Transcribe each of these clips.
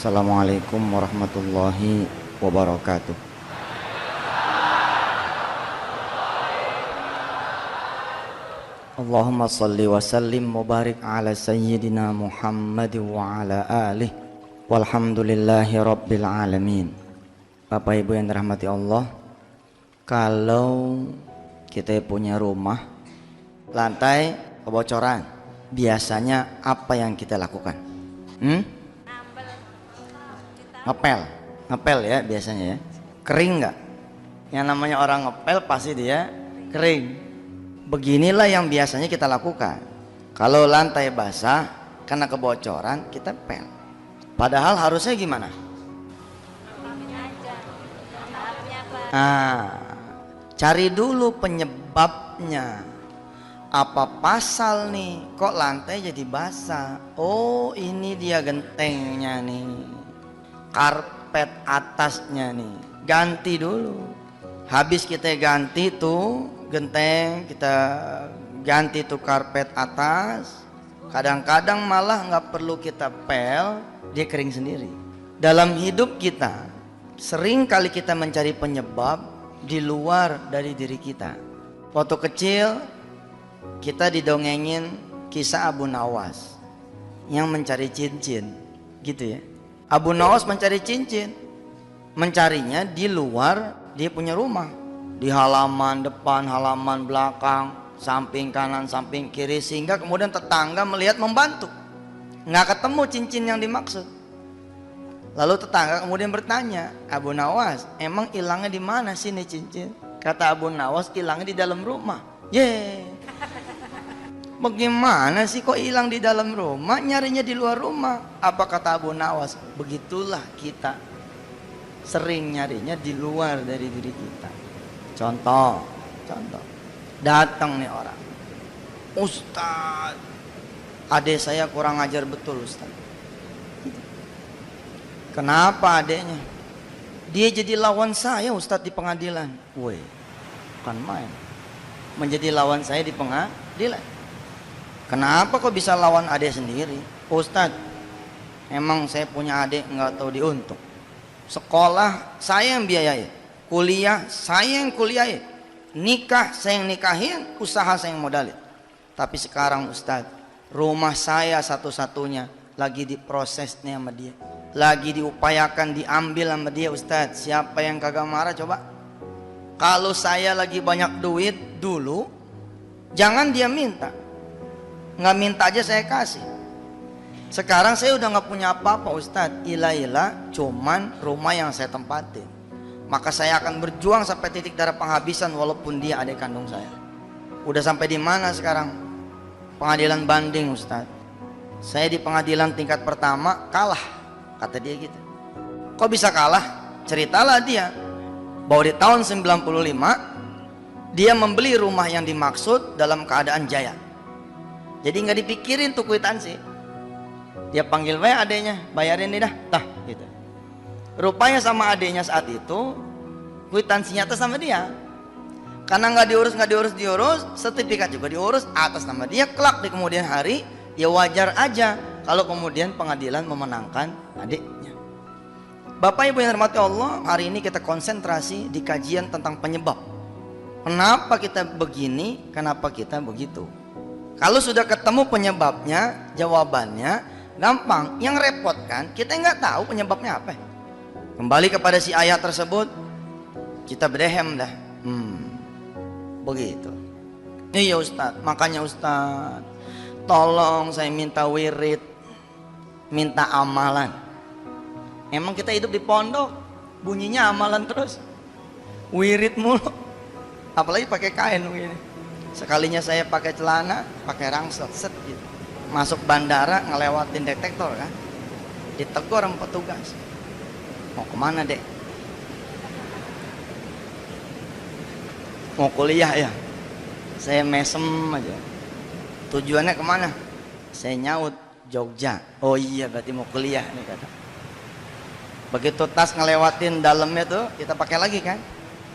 Assalamualaikum warahmatullahi wabarakatuh. Allahumma salli wa sallim wa barik ala sayyidina Muhammad wa ala alih walhamdulillahi rabbil alamin. Bapak Ibu yang dirahmati Allah, kalau kita punya rumah lantai kebocoran, biasanya apa yang kita lakukan? Ngepel ya biasanya ya. Kering nggak? Yang namanya orang ngepel pasti dia kering. Beginilah yang biasanya kita lakukan. Kalau lantai basah karena kebocoran, kita pel. Padahal harusnya gimana? Cari dulu penyebabnya. Apa pasal nih? Kok lantai jadi basah? Oh, ini dia gentengnya nih. Karpet atasnya nih. Ganti dulu. Habis kita ganti tuh genteng, kita ganti tuh karpet atas, kadang-kadang malah nggak perlu kita pel, dia kering sendiri. Dalam hidup kita sering kali kita mencari penyebab di luar dari diri kita. Waktu kecil kita didongengin kisah Abu Nawas yang mencari cincin, gitu ya. Abu Nawas mencari cincin, mencarinya di luar dia punya rumah, di halaman depan, halaman belakang, samping kanan, samping kiri, sehingga kemudian tetangga melihat membantu. Nggak ketemu cincin yang dimaksud. Lalu tetangga kemudian bertanya, Abu Nawas, emang hilangnya di mana sih nih cincin? Kata Abu Nawas, hilangnya di dalam rumah. Bagaimana sih kok hilang di dalam rumah, nyarinya di luar rumah? Apa kata Abu Nawas? Begitulah kita sering nyarinya di luar dari diri kita. Contoh, datang nih orang, Ustadz, adik saya kurang ajar betul Ustadz. Kenapa adiknya? Dia jadi lawan saya Ustadz di pengadilan. Woi, bukan main. Menjadi lawan saya di pengadilan. Kenapa kok bisa lawan adik sendiri? Ustadz, emang saya punya adik nggak tahu diuntung. Sekolah saya yang biayai, kuliah saya yang kuliahin, nikah saya yang nikahin, usaha saya yang modalin. Tapi sekarang Ustadz, rumah saya satu-satunya lagi diproses nih sama dia, lagi diupayakan diambil sama dia Ustadz. Siapa yang kagak marah coba? Kalau saya lagi banyak duit dulu, jangan dia minta, nggak minta aja saya kasih. Sekarang saya udah nggak punya apa-apa Ustadz, ilah cuman rumah yang saya tempatin. Maka saya akan berjuang sampai titik darah penghabisan walaupun dia adik kandung saya. Udah sampai di mana sekarang? Pengadilan banding Ustadz. Saya di pengadilan tingkat pertama kalah, kata dia gitu. Kok bisa kalah? Ceritalah dia bahwa di tahun 95 dia membeli rumah yang dimaksud dalam keadaan jaya. Jadi nggak dipikirin tuh kwitansi. Dia panggil adeknya, bayarin nih dah, gitu. Rupanya sama adeknya saat itu kwitansinya atas nama dia. Karena nggak diurus, sertifikat juga diurus atas nama dia. Kelak di kemudian hari, ya wajar aja kalau kemudian pengadilan memenangkan adiknya. Bapak Ibu yang dirahmati Allah, hari ini kita konsentrasi di kajian tentang penyebab. Kenapa kita begini, kenapa kita begitu. Kalau sudah ketemu penyebabnya, jawabannya gampang. Yang repot kan kita nggak tahu penyebabnya apa. Kembali kepada si ayat tersebut, kita berdehem dah. Begitu. Iya Ustadz, makanya Ustadz, tolong saya minta wirid, minta amalan. Emang kita hidup di pondok, bunyinya amalan terus, wirid mulu. Apalagi pakai kain begini. Sekalinya saya pakai celana, pakai rangsel, set gitu. Masuk bandara ngelewatin detektor kan, ditegur sama petugas. Mau kemana dek? Mau kuliah ya? Saya mesem aja. Tujuannya kemana? Saya nyaut Jogja. Oh iya berarti mau kuliah nih kata. Begitu tas ngelewatin dalamnya tuh, kita pakai lagi kan,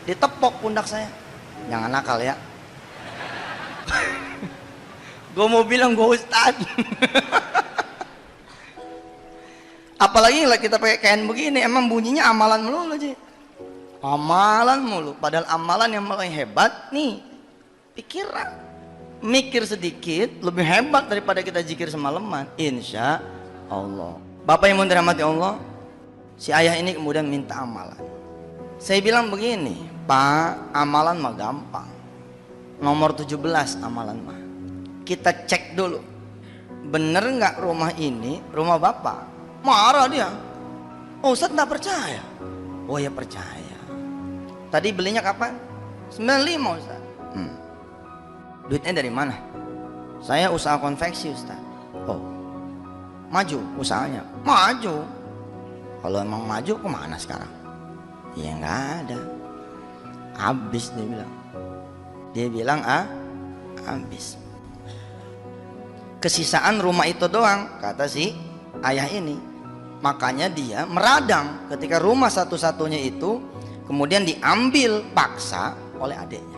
ditepok pundak saya. Jangan nakal ya. Gue mau bilang gue ustad. Apalagi lah kita pakai kain begini, emang bunyinya amalan melulu aja. Amalan mulu, padahal amalan yang paling hebat nih pikiran. Mikir sedikit lebih hebat daripada kita zikir semalaman, insya Allah. Bapak yang mau dirahmati Allah, si ayah ini kemudian minta amalan. Saya bilang begini, Pak, amalan mah gampang. Nomor 17 amalan mah. Kita cek dulu, bener nggak rumah ini rumah Bapak? Marah dia. Oh, Ustadz nggak percaya. Oh ya percaya. Tadi belinya kapan? 95 Ustaz. Duitnya dari mana? Saya usaha konveksi Ustaz. Oh, maju usahanya? Maju. Kalau emang maju kemana sekarang? Ya nggak ada. Habis dia bilang. Dia bilang habis. Kesisaan rumah itu doang, kata si ayah ini. Makanya dia meradang ketika rumah satu-satunya itu kemudian diambil paksa oleh adiknya.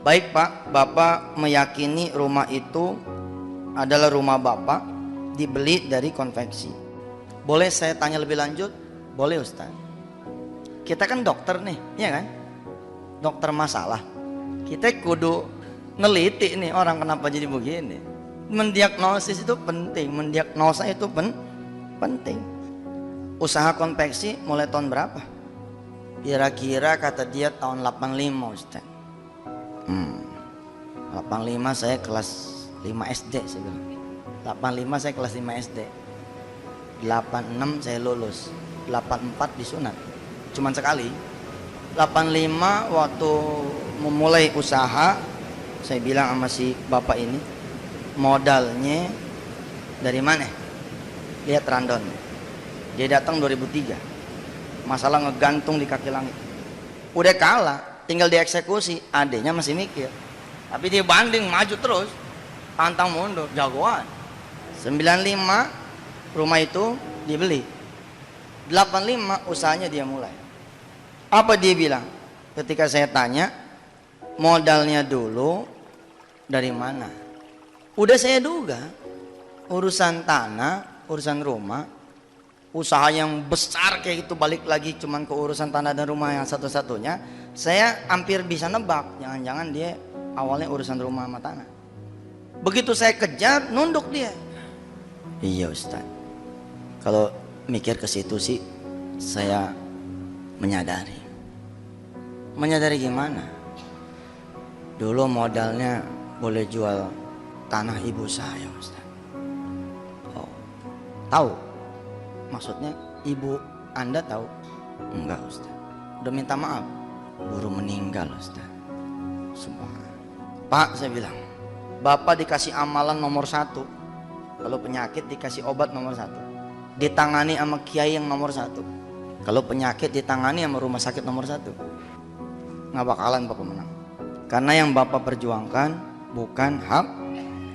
Baik Pak, Bapak meyakini rumah itu adalah rumah Bapak, dibeli dari konveksi. Boleh saya tanya lebih lanjut? Boleh Ustaz. Kita kan dokter nih, ya kan? Dokter masalah. Kita kudu neliti nih orang kenapa jadi begini. Mendiagnosis itu penting, mendiagnosa itu penting. Usaha konveksi mulai tahun berapa? Kira-kira kata dia tahun 85 Ustaz. 85 saya kelas 5 SD saya bilang. 85 saya kelas 5 SD. 86 saya lulus. 84 disunat. Cuman sekali. 85 waktu memulai usaha, saya bilang sama si bapak ini, modalnya dari mana? Lihat randon. Dia datang 2003. Masalah ngegantung di kaki langit. Udah kalah, tinggal dieksekusi. Adeknya masih mikir. Tapi dia banding, maju terus. Pantang mundur, jagoan. 95 rumah itu dibeli. 85 usahanya dia mulai. Apa dia bilang? Ketika saya tanya, modalnya dulu dari mana? Udah saya duga. Urusan tanah, urusan rumah, usaha yang besar kayak itu balik lagi cuman ke urusan tanah dan rumah yang satu-satunya, saya hampir bisa nebak jangan-jangan dia awalnya urusan rumah sama tanah. Begitu saya kejar, nunduk dia. Iya Ustaz, kalau mikir ke situ sih saya menyadari gimana? Dulu modalnya boleh jual tanah ibu saya Ustaz. Oh, tahu? Maksudnya ibu Anda tahu? Enggak Ustaz. Udah minta maaf. Baru meninggal Ustaz. Subhanallah. Pak, saya bilang, Bapak dikasih amalan nomor 1. Kalau penyakit dikasih obat nomor 1. Ditangani sama kiai yang nomor 1. Kalau penyakit ditangani sama rumah sakit nomor 1. Nggak bakalan Bapak menang. Karena yang Bapak perjuangkan bukan hak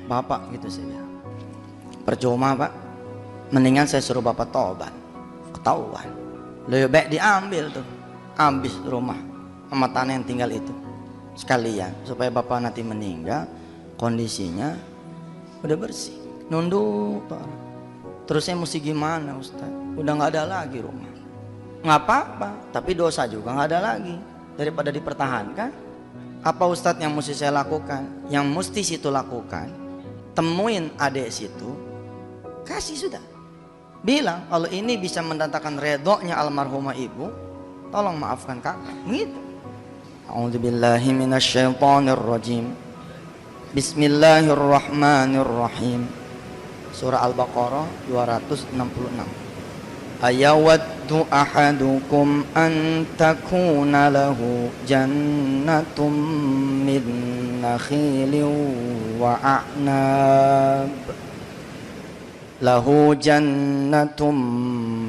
Bapak, gitu saya bilang. Percuma Pak. Mendingan saya suruh Bapak tobat. Ketahuan. Lebih baik diambil tuh. Habis rumah sama tanah yang tinggal itu. Sekalian. Supaya Bapak nanti meninggal, kondisinya udah bersih. Nunduk Pak. Terus saya mesti gimana Ustaz? Udah gak ada lagi rumah. Gak apa-apa. Tapi dosa juga gak ada lagi. Daripada dipertahankan. Apa Ustadz yang mesti saya lakukan? Yang mesti situ lakukan, temuin adik situ. Kasih sudah. Bilang kalau ini bisa mendatangkan redhonya almarhumah ibu, tolong maafkan kakak. Begitu. A'udzubillahi minasyaitonirrajim. Bismillahirrahmanirrahim. Surah Al-Baqarah 266. Ayawaddu ahadukum an takuna lahu jannatum min nakhilin wa a'nab. له جنة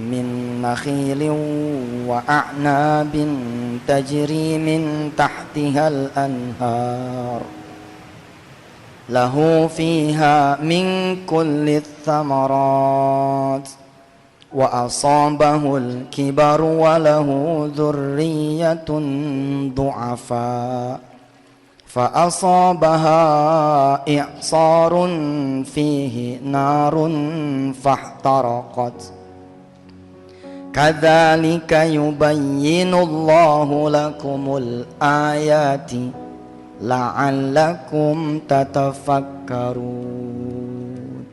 من نخيل وأعناب تجري من تحتها الأنهار له فيها من كل الثمرات وأصابه الكبر وله ذرية ضعفاء فأصابها إعصار فيه نار فاحترقت Kadzalika yubayyinullahu lakumul ayati la'allakum tatafakkarun.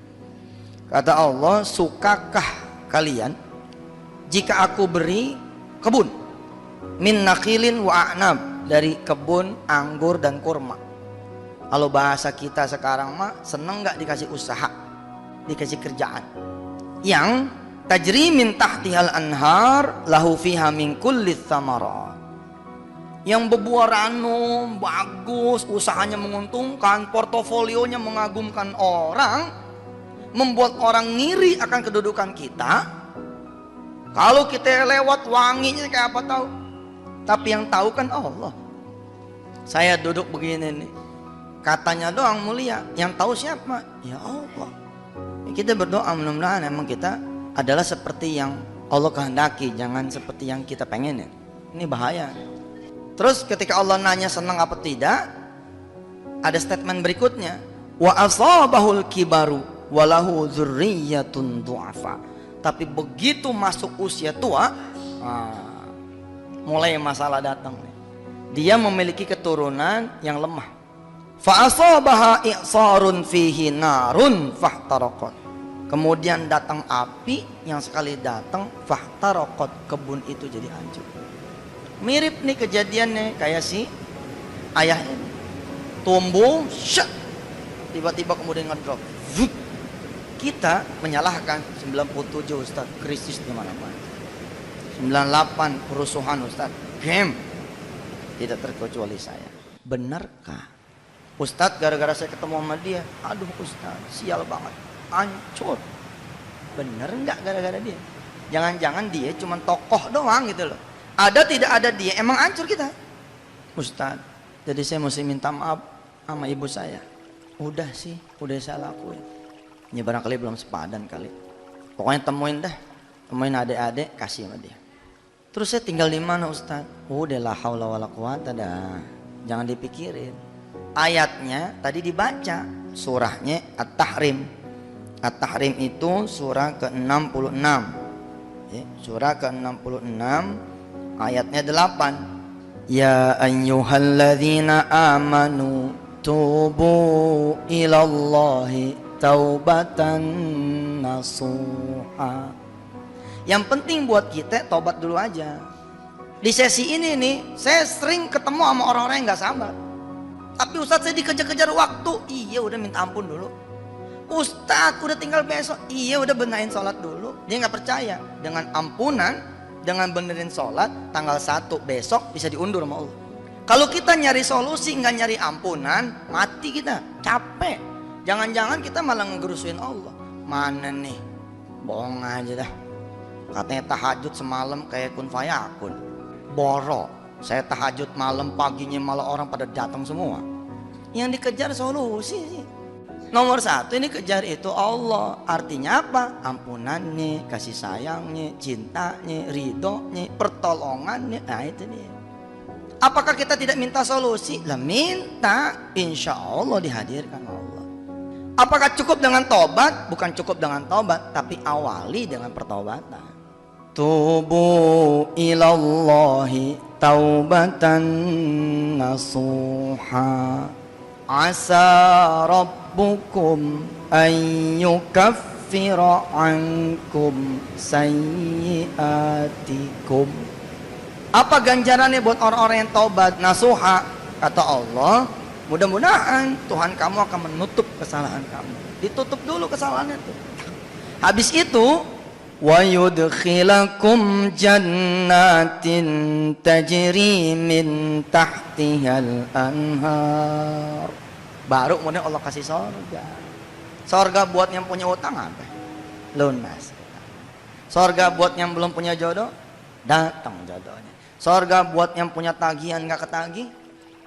Kata Allah, sukakah kalian jika aku beri kebun min nakhilin wa a'nab, dari kebun anggur dan kurma. Kalau bahasa kita sekarang mah, seneng nggak dikasih usaha, dikasih kerjaan yang tajri min tahtihal anhar lahu fiha min kulli thamarat, yang berbuah ranum bagus, usahanya menguntungkan, portofolionya mengagumkan orang, membuat orang ngiri akan kedudukan kita. Kalau kita lewat wanginya kayak apa tahu, tapi yang tahu kan Allah. Saya duduk begini nih, katanya doang mulia, yang tahu siapa? Ya Allah. Kita berdoa mudah-mudahan emang kita adalah seperti yang Allah kehendaki, jangan seperti yang kita pengen ya. Ini bahaya. Terus ketika Allah nanya senang apa tidak, ada statement berikutnya, wa asabahul kibaru walahu dzurriyyatun du'afa. Tapi begitu masuk usia tua, mulai masalah datang. Dia memiliki keturunan yang lemah. Fa asabaha i'sarun fihi narun fahtaraqat. Kemudian datang api yang sekali datang fahtaraqat, kebun itu jadi hancur. Mirip nih kejadiannya kayak si ayah ini. Tumbuh, syek, tiba-tiba kemudian ngedrop. Kita menyalahkan 97 Ustaz, krisis di mana-mana. 98 kerusuhan Ustaz, game. Tidak terkecuali saya. Benarkah Ustaz gara-gara saya ketemu sama dia, aduh Ustaz, sial banget, hancur? Bener nggak gara-gara dia? Jangan-jangan dia cuma tokoh doang gitu loh. Ada tidak ada dia, emang hancur kita. Ustaz, jadi saya mesti minta maaf sama ibu saya. Udah sih, udah saya lakuin. Ini barangkali belum sepadan kali. Pokoknya temuin dah, temuin adik-adik, kasih sama dia. Terus saya tinggal di mana Ustaz? Udah la haula wala quwata dah. Jangan dipikirin. Ayatnya tadi dibaca, surahnya At-Tahrim. At-Tahrim itu surah ke-66. Ya, surah ke-66 ayatnya 8. Ya ayyuhalladzina amanu tubu ilallahi taubatan nasuha. Yang penting buat kita tobat dulu aja. Di sesi ini nih, saya sering ketemu sama orang-orang yang gak sabar. Tapi Ustadz saya dikejar-kejar waktu. Iya udah minta ampun dulu. Ustadz udah tinggal besok. Iya udah benahin sholat dulu. Dia gak percaya. Dengan ampunan, dengan benerin sholat, tanggal 1 besok bisa diundur sama Allah. Kalau kita nyari solusi gak nyari ampunan, mati kita, capek. Jangan-jangan kita malah ngegerusuin Allah. Mana nih, bohong aja dah. Katanya tahajud semalam kayak kun fayakun. Borok. Saya tahajud malam, paginya malah orang pada datang semua. Yang dikejar solusi sih. Nomor 1 ini kejar itu Allah. Artinya apa? Ampunannya, kasih sayangnya, cintanya, ridhonya, pertolongannya. Nah itu dia. Apakah kita tidak minta solusi? Lah minta, insya Allah dihadirkan Allah. Apakah cukup dengan tobat? Bukan cukup dengan tobat, tapi awali dengan pertobatan. Tubu ilallahi taubatan nasuha. Asa rabbukum an yukaffira ankum sayyiatikum. Apa ganjarannya buat orang-orang yang taubat nasuha? Kata Allah, mudah-mudahan Tuhan kamu akan menutup kesalahan kamu. Ditutup dulu kesalahannya tuh. Habis itu wa yudkhilakum jannatin tajri min tahtihal anhar. Baru kemudian Allah kasih sorga. Sorga buat yang punya utang apa? Lunas. Sorga buat yang belum punya jodoh, datang jodohnya. Sorga buat yang punya tagihan gak ketagih,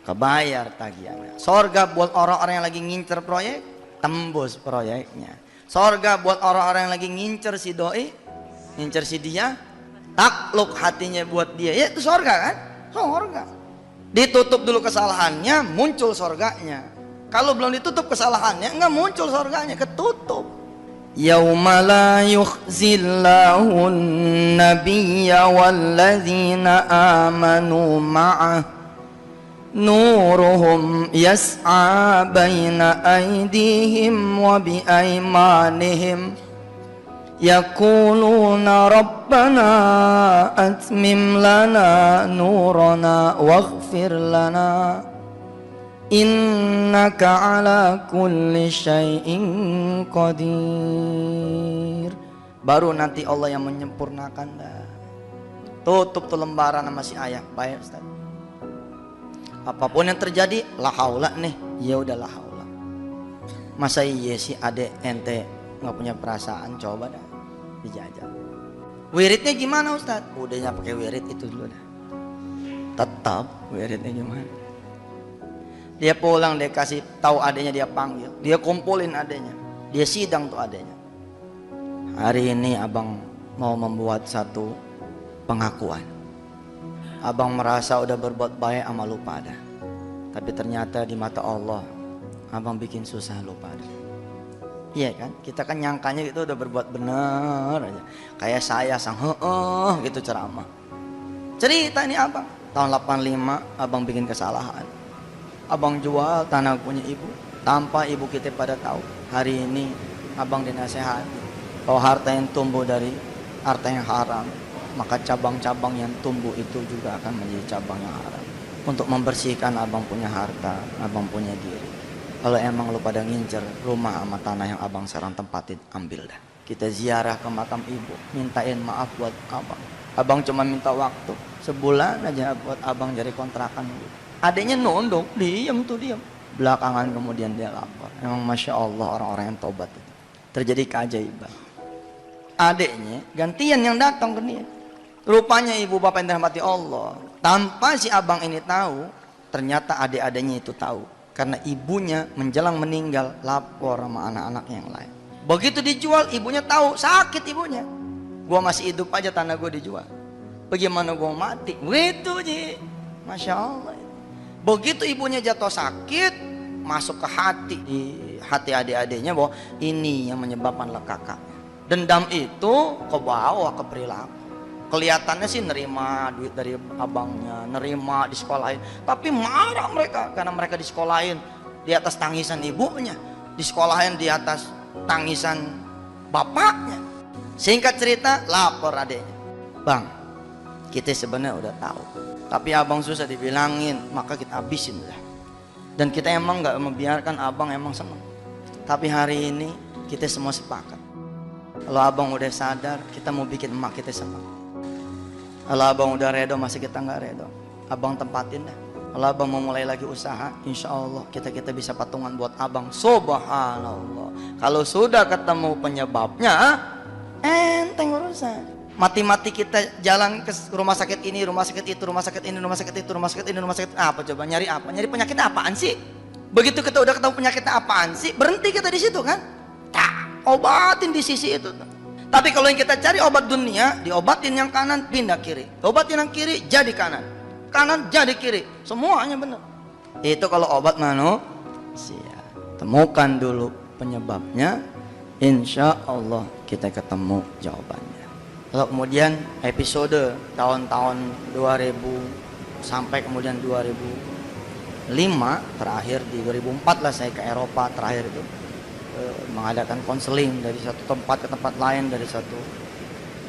kebayar tagihannya. Sorga buat orang-orang yang lagi ngincer proyek, tembus proyeknya. Sorga buat orang-orang yang lagi ngincer si doi, ngincer si dia, takluk hatinya buat dia. Ya itu sorga kan? Sorga. Ditutup dulu kesalahannya, muncul sorganya. Kalau belum ditutup kesalahannya, nggak muncul sorganya, ketutup. Yauma la yukhzillahu an-nabiyya walladzina amanu ma'ah nuruhum yas'a baina aydihim wa bi aymanihim yaquluna rabbana atmim lana nurana waghfir lana innaka ala kulli syai'in qadir. Baru nanti Allah yang menyempurnakan dah. Tutup tuh lembaran sama si ayah. Baik Ustaz, apapun yang terjadi la haula nih, ya udah la haula. Masa iya sih adek ente nggak punya perasaan, coba dah dijajal. Wiridnya gimana Ustaz? Udahnya pakai wirid itu dulu dah. Tetap wiridnya gimana? Dia pulang, dia kasih tahu adanya, dia panggil, dia kumpulin adanya, dia sidang tuh adanya. Hari ini abang mau membuat satu pengakuan. Abang merasa udah berbuat baik sama lu pada, tapi ternyata di mata Allah abang bikin susah lu pada. Iya kan? Kita kan nyangkanya itu udah berbuat benar aja. Kayak saya sang gitu ceramah. Cerita ini abang, tahun 85 abang bikin kesalahan. Abang jual tanah punya ibu tanpa ibu kita pada tahu. Hari ini abang dinasehati bahwa harta yang tumbuh dari harta yang haram, maka cabang-cabang yang tumbuh itu juga akan menjadi cabang yang haram. Untuk membersihkan abang punya harta, abang punya diri. Kalau emang lu pada ngincer rumah sama tanah yang abang sekarang tempatin, ambil dah. Kita ziarah ke makam ibu, mintain maaf buat abang. Abang cuma minta waktu sebulan aja buat abang jadi kontrakan gitu. Adanya nunduk, diam tuh diam. Belakangan kemudian dia lapor. Emang Masya Allah orang-orang yang tobat itu terjadi keajaiban. Adiknya gantian yang datang ke dia. Rupanya ibu bapak yang dirahmati Allah, tanpa si abang ini tahu, ternyata adik-adiknya itu tahu. Karena ibunya menjelang meninggal lapor sama anak-anak yang lain. Begitu dijual, ibunya tahu, sakit ibunya. Gua masih hidup aja tanah gua dijual. Bagaimana gua mati? Begitu Ji. Masya Allah. Begitu ibunya jatuh sakit, masuk ke hati, di hati adik-adiknya bahwa ini yang menyebabkan lekakaknya. Dendam itu ke bawah ke perilaku. Kelihatannya sih nerima duit dari abangnya, nerima di sekolahin, tapi marah mereka karena mereka di sekolahin di atas tangisan ibunya, di sekolahin di atas tangisan bapaknya. Singkat cerita, lapor adiknya, bang, kita sebenarnya udah tahu, tapi abang susah dibilangin, maka kita habisin lah. Dan kita emang nggak membiarkan abang emang senang. Tapi hari ini kita semua sepakat. Kalau abang udah sadar, kita mau bikin emak kita senang. Kalau abang udah redo, masih kita nggak redo, abang tempatin dah. Kalau abang mau mulai lagi usaha, insya Allah kita bisa patungan buat abang. Subhanallah. Kalau sudah ketemu penyebabnya, enteng urusan. Mati-mati kita jalan ke rumah sakit ini, rumah sakit itu, rumah sakit ini, rumah sakit itu, rumah sakit ini, rumah sakit apa coba? Nyari apa? Nyari penyakitnya apaan sih? Begitu kita udah ketemu penyakitnya apaan sih, berhenti kita di situ kan? Tak, obatin di sisi itu. Tapi kalau yang kita cari obat dunia, diobatin yang kanan, pindah kiri. Obatin yang kiri, jadi kanan. Kanan jadi kiri, semuanya benar. Itu kalau obat manusia. Temukan dulu penyebabnya, insya Allah kita ketemu jawabannya. Lalu kemudian episode tahun-tahun 2000 sampai kemudian 2005, terakhir di 2004 lah saya ke Eropa terakhir itu, mengadakan konseling dari satu tempat ke tempat lain, dari satu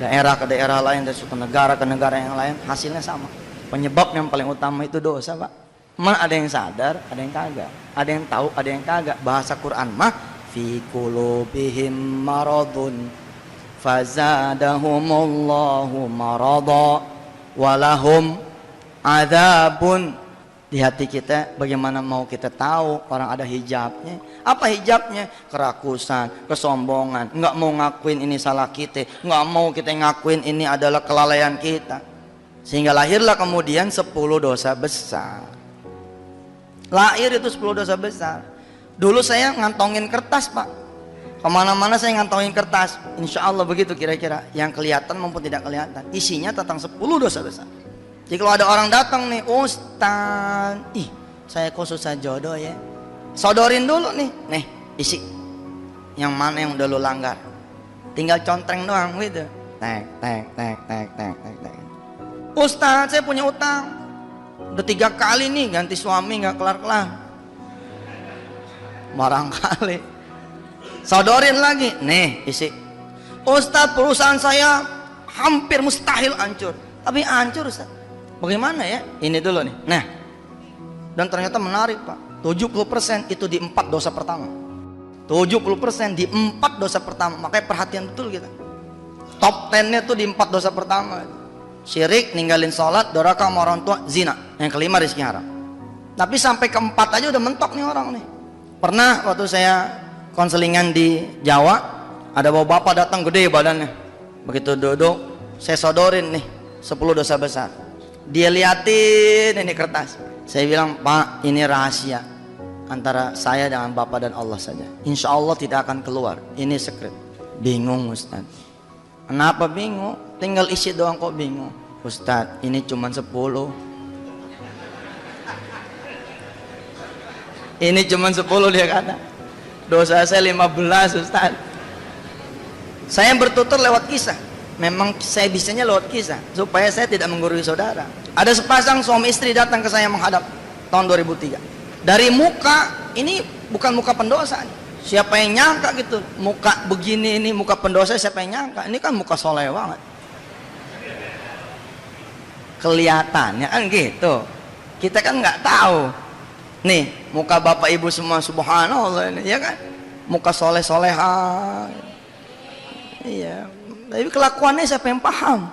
daerah ke daerah lain, dari satu negara ke negara yang lain, hasilnya sama. Penyebab yang paling utama itu dosa, Pak. Mana ada yang sadar, ada yang kagak, ada yang tahu, ada yang kagak. Bahasa Quran mah fi qulubihim maradun fazadahumullahu marada walahum adzabun. Di hati kita bagaimana mau kita tahu orang ada hijabnya? Apa hijabnya? Kerakusan, kesombongan, nggak mau ngakuin ini salah kita, nggak mau kita ngakuin ini adalah kelalaian kita. Sehingga lahirlah kemudian 10 dosa besar. Lahir itu 10 dosa besar. Dulu saya ngantongin kertas, Pak. Kemana-mana saya ngantongin kertas. Insya Allah begitu kira-kira. Yang kelihatan maupun tidak kelihatan. Isinya tentang 10 dosa besar. Jadi kalau ada orang datang nih, Ustaz, saya kok susah jodoh ya. Sodorin dulu nih isi. Yang mana yang udah lu langgar. tinggal contreng doang gitu. Tek tek tek tek tek tek tek. Ustaz, saya punya utang. Udah 3 kali nih ganti suami nggak kelar-kelar. Barangkali sodorin lagi, nih isi. Ustaz, perusahaan saya hampir mustahil hancur. Tapi hancur Ustaz. Bagaimana ya? Ini dulu nih. Nah, dan ternyata menarik Pak. 70% itu di 4 dosa pertama. 70% di 4 dosa pertama. Makanya perhatian betul kita. Top 10-nya tuh di 4 dosa pertama. Syirik, ninggalin sholat, durhaka sama orang tua, zina. Yang kelima rezeki haram. Tapi sampai keempat aja udah mentok nih orang nih. Pernah waktu saya konselingan di Jawa, ada bapak datang gede badannya. Begitu duduk, saya sodorin nih 10 dosa besar. Dia liatin ini kertas. Saya bilang, Pak, ini rahasia antara saya dengan bapak dan Allah saja. Insya Allah tidak akan keluar. Ini secret. Bingung Ustaz. Kenapa bingung? Tinggal isi doang kok bingung. Ustaz, ini cuma 10. Ini cuma 10 dia kata. Dosa saya 15 Ustaz. Saya bertutur lewat kisah. Memang saya bisanya lewat kisah supaya saya tidak menggurui saudara. Ada sepasang suami istri datang ke saya menghadap tahun 2003. Dari muka, ini bukan muka pendosa nih. Siapa yang nyangka gitu, muka begini ini muka pendosa, siapa yang nyangka? Ini kan muka soleh banget. Kelihatannya kan gitu. Kita kan nggak tahu. Nih, muka bapak ibu semua subhanallah ini, ya kan? Muka soleh-soleha. Iya. Tapi kelakuannya siapa yang paham?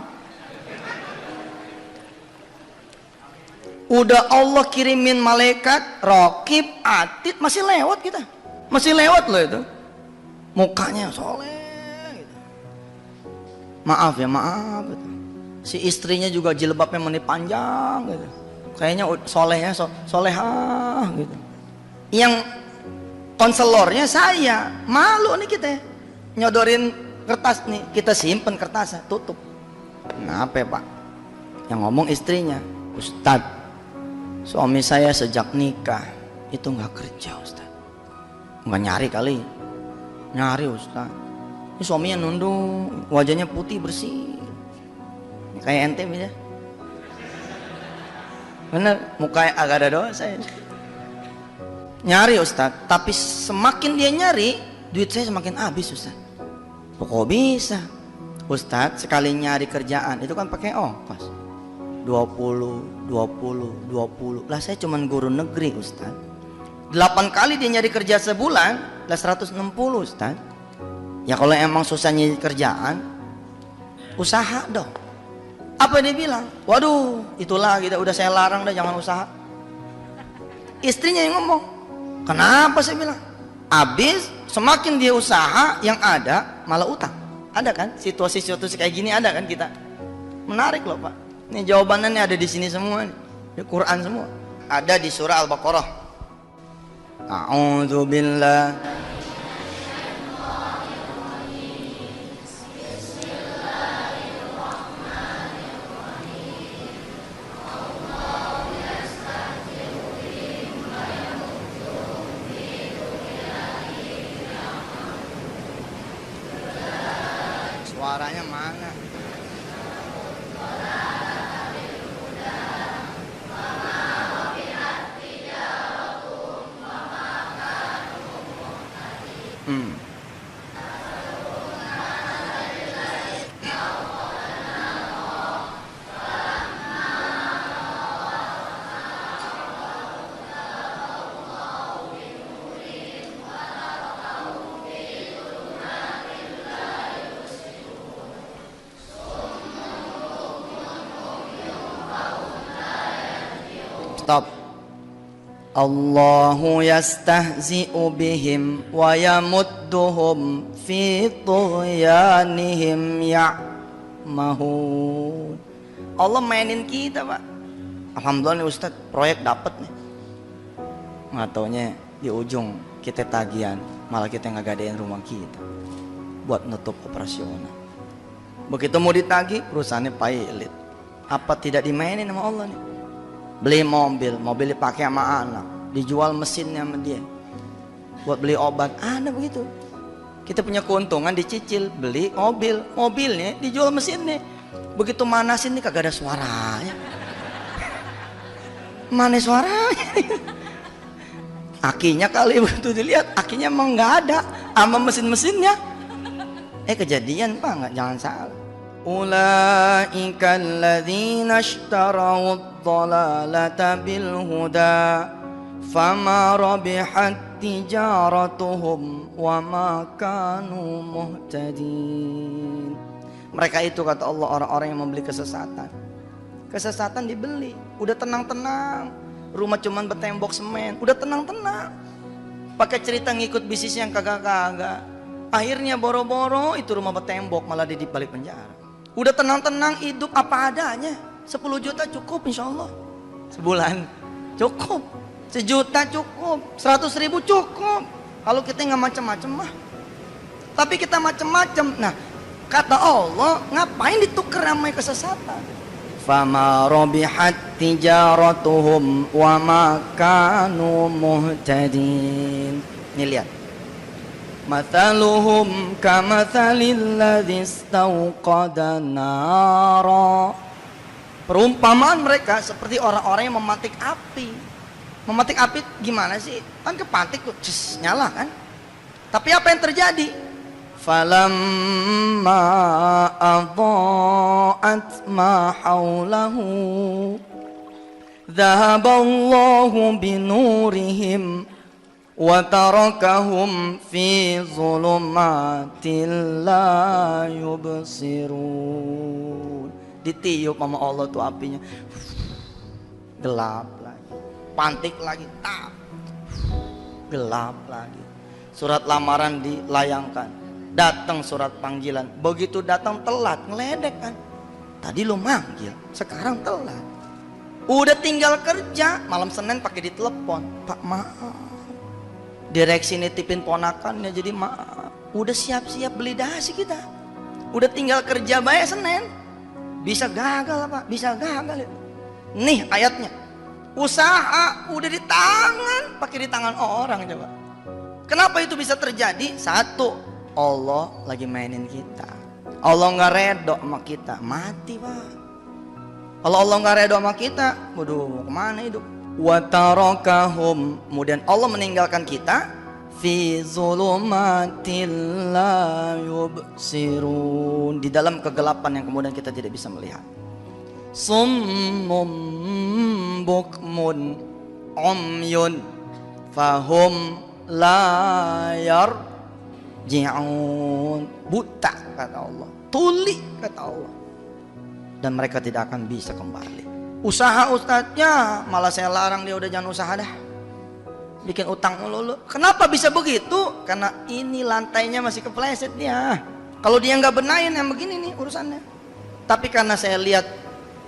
Udah Allah kirimin malaikat, raqib, atid, masih lewat kita. Masih lewat loh itu. Mukanya soleh gitu. Maaf ya, maaf gitu. Si istrinya juga jilbabnya meni panjang gitu. Kayaknya solehnya solehah gitu. Yang konselornya saya, malu nih kita nyodorin kertas nih, kita simpen kertasnya, tutup. Kenapa ya Pak? Yang ngomong istrinya, Ustadz, suami saya sejak nikah itu nggak kerja Ustadz. Nggak nyari kali. Nyari Ustaz. Ini suaminya nunduk, wajahnya putih bersih. Kayak ente ya. Bener, mukanya agak ada dosa ya. Nyari Ustaz, tapi semakin dia nyari, duit saya semakin habis Ustaz. Kok bisa? Ustaz, sekali nyari kerjaan itu kan pakai ongkos. 20, 20, 20. Lah saya cuman guru negeri Ustaz. 8 kali dia nyari kerja sebulan, lah 160 Ustaz. Ya kalau emang susah nyari kerjaan, usaha dong. Apa dia bilang? Waduh, itulah kita udah saya larang dah, jangan usaha. Istrinya yang ngomong. Kenapa saya bilang? Habis semakin dia usaha, yang ada malah utang. Ada kan situasi-situasi kayak gini, ada kan kita. Menarik loh Pak. Ini jawabannya ada di sini semua nih. Di Quran semua. Ada di surah Al-Baqarah. A'udzu billah. Suaranya mana? Stop. Allahu yastahzi'u bihim wa yamudduhum fi tughyanihim ya'mahun. Allah mainin kita Pak. Alhamdulillah nih Ustaz, proyek dapat nih. Nggak taunya di ujung kita tagihan, malah kita nggak gadein rumah kita buat nutup operasional. Begitu mau ditagih, perusahaannya pailit. Apa tidak dimainin sama Allah nih? Beli mobil dipakai sama anak, dijual mesinnya sama dia buat beli obat, ada begitu. Kita punya keuntungan dicicil, beli mobil, mobilnya dijual mesinnya. Begitu manasin nih kagak ada suaranya. Mana suaranya? Akinya kali begitu dilihat, akinya emang nggak ada, sama mesin-mesinnya. Kejadian Pak, nggak, jangan salah. Ulaika alladzina ishtarau ad-dhalalata bil huda fama rabihat tijaratuhum wa ma kanu muhtadin. Mereka itu, kata Allah, orang-orang yang membeli kesesatan. Kesesatan dibeli, udah tenang-tenang, rumah cuman bertembok semen, udah tenang-tenang, pakai cerita ngikut bisnis yang kagak-kagak. Akhirnya boro-boro itu rumah bertembok malah di balik penjara. Udah tenang-tenang hidup apa adanya, 10 juta cukup insya Allah sebulan, cukup 1 juta cukup, 100.000 cukup kalau kita nggak macem-macem mah. Tapi kita macem-macem. Nah, kata Allah, ngapain ditukar ramai kesesatan? Fama rabihat tijaratuhum wa ma kanu muhtadin. Ini lihat, mathaluhum kamathalil ladzi istauqada nara. Perumpamaan mereka seperti orang-orang yang mematik api. Mematik api gimana sih? Kan kepatik tuh, nyala kan? Tapi apa yang terjadi? Falamma adha'at ma haulahu dhahaballahu binurihim wa tarakahum fi zulumatin la yubsirun. Ditiup sama Allah tuh apinya, gelap lagi, pantik lagi, gelap lagi. Surat lamaran dilayangkan, datang surat panggilan. Begitu datang telat, ngeledek kan. Tadi lo manggil, sekarang telat. Udah tinggal kerja, malam Senin pakai ditelepon, Pak maaf, direksi nitipin ponakannya, jadi maaf. Udah siap-siap beli dasi kita, udah tinggal kerja bayar Senin. Bisa gagal Pak, bisa gagal. Nih ayatnya, usaha udah di tangan, pakai di tangan orang. Coba kenapa itu bisa terjadi? Satu, Allah lagi mainin kita. Allah nggak redo sama kita, mati Pak. Kalau Allah nggak redo sama kita, waduh, kemana hidup? Wa tarakahum, kemudian Allah meninggalkan kita fi zulumatil la yubsirun, di dalam kegelapan yang kemudian kita tidak bisa melihat. Summum bukmun umyun fahum la yarji'un. Buta kata Allah, tuli kata Allah, dan mereka tidak akan bisa kembali. Usaha ustadznya malah saya larang, dia udah jangan usaha dah, bikin utang mulu. Kenapa bisa begitu? Karena ini lantainya masih kepleset dia. Kalau dia nggak benahin yang begini nih urusannya. Tapi karena saya lihat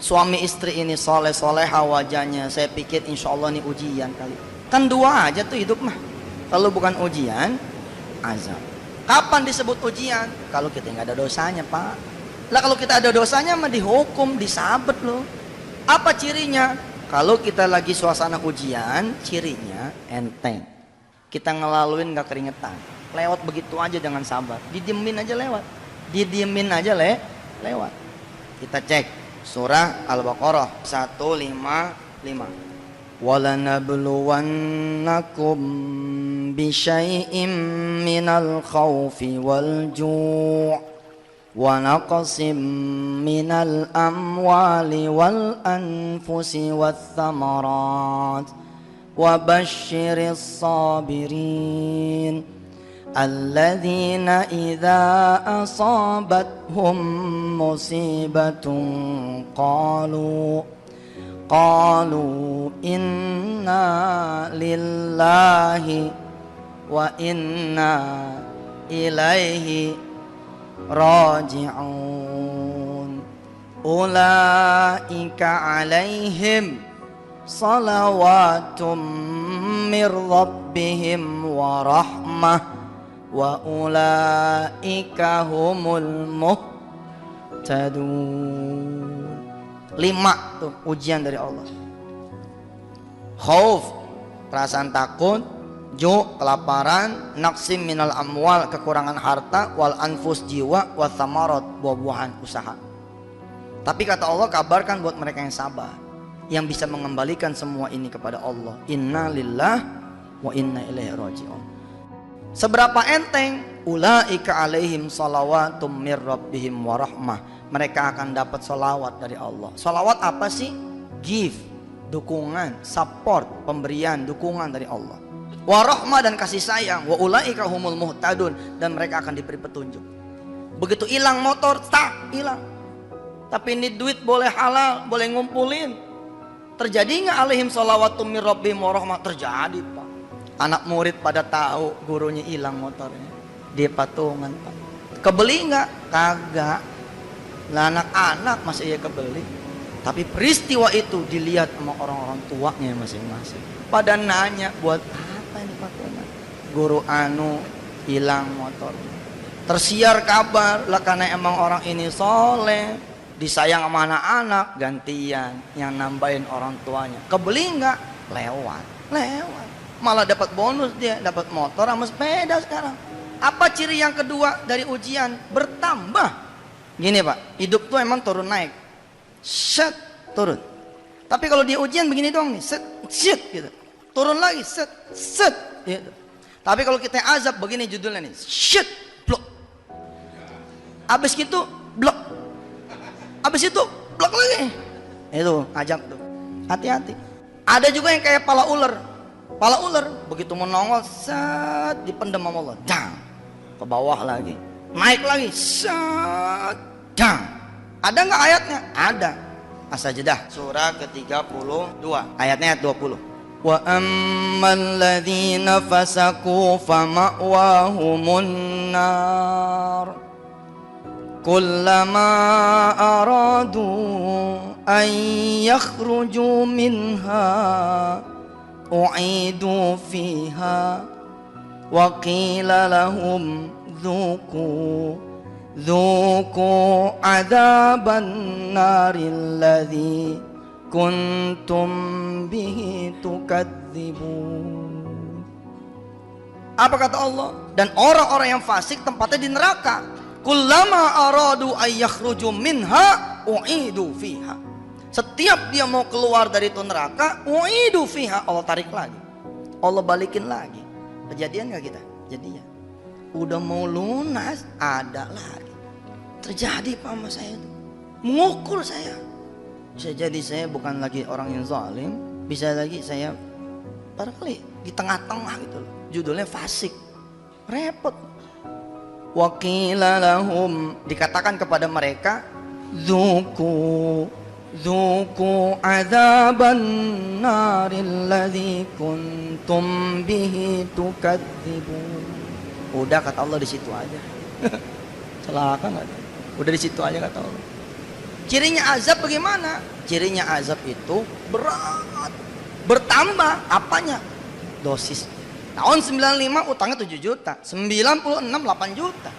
suami istri ini soleh-soleha wajahnya, saya pikir insya Allah ini ujian kali. Kan dua aja tuh hidup mah. Kalau bukan ujian, azab. Kapan disebut ujian? Kalau kita nggak ada dosanya Pak. Lah kalau kita ada dosanya mah dihukum, disabet loh. Apa cirinya? Kalau kita lagi suasana ujian, cirinya enteng. Kita ngelaluin gak keringetan. Lewat begitu aja dengan sabar. Didiemin aja lewat. Didiemin aja lewat. Kita cek surah Al-Baqarah 155. Walanabluwannakum bisyai'im minal khawfi wal ju' wa naqsim minal amwali wal anfusi wath thamarat wa basyiris sabirin alladzina idza asabathum musibatun qalu inna lillahi wa inna ilaihi raji'un. Ulaika alaihim salawatum mir rabbihim wa rahmah wa ulaika humul muhtadun. 5 tuh ujian dari Allah. Khauf, perasaan takut. ju, kelaparan, naqsim minal amwal, kekurangan harta, wal anfus, jiwa, wa thamarat, buah-buahan usaha. Tapi kata Allah, kabarkan buat mereka yang sabar, yang bisa mengembalikan semua ini kepada Allah. Inna lillah wa inna ilaihi raji'un. Seberapa enteng? Ulaika alaihim salawatum mir rabbihim wa rahmah. Mereka akan dapat salawat dari Allah. Salawat apa sih? Give, dukungan, support, pemberian, dukungan dari Allah. Wa rahmah, dan kasih sayang. Wa ulaika humul muhtadun, dan mereka akan diberi petunjuk. Begitu hilang motor, tak hilang. Tapi ini duit boleh halal, boleh ngumpulin. Terjadi nggak alaihim salawatum mir rabbihim wa rahmah? Terjadi, Pak. Anak murid pada tahu gurunya hilang motornya, dia patungan, Pak. Kebeli nggak? Kagak. Lah anak-anak masih ya kebeli. Tapi peristiwa itu dilihat sama orang-orang tuanya masing-masing. Pada nanya, buat apa ini patungan? Guru anu hilang motornya. Tersiar kabar, lah karena emang orang ini soleh, disayang sama anak-anak, gantian yang nambahin orang tuanya. Kebeli nggak? Lewat. Malah dapat bonus, dia dapat motor sama sepeda sekarang. Apa ciri yang kedua dari ujian? Bertambah. Gini Pak, hidup tuh emang turun naik, set turun. Tapi kalau dia ujian begini doang nih, set gitu, turun lagi, set gitu. Tapi kalau kita azab begini judulnya nih, set blok. Abis gitu blok. Abis itu blok lagi. Itu ajab tuh. Hati-hati. Ada juga yang kayak pala ular. Pala ular begitu menongol, set dipendam sama Allah, dang, ke bawah lagi, naik lagi, set, dang. Ada nggak ayatnya? Ada. As-Sajdah surah ke-32, ayatnya ayat 20. Wa ammal ladzina fasaku fama'wahumun nar kullama aradu an yakhruju minha u'idu fiha wa qila lahum dhuku adzaban naril ladzi kuntum bihi tukadzibun. Apa kata Allah? Dan orang-orang yang fasik tempatnya di neraka. Kullama aradu ay yakhruju minha u'idu fiha. Setiap dia mau keluar dari itu neraka, u'idu fiha, Allah tarik lagi, Allah balikin lagi. Kejadian nggak kita? Jadinya udah mau lunas, ada lagi. Terjadi Pak sama saya itu, mengukur saya. Bisa jadi saya bukan lagi orang yang zalim, bisa lagi saya barangkali di tengah-tengah gitu loh. Judulnya fasik, repot. Wa qila lahum, dikatakan kepada mereka, Zuku adzaban naril ladzi kuntum bihi tukadzibun. Udah kata Allah di situ aja. Celaka enggak? Udah di situ aja kata Allah. Cirinya azab bagaimana? Cirinya azab itu berat, bertambah apanya? Dosis. Tahun 95 utangnya 7 juta, 96 8 juta.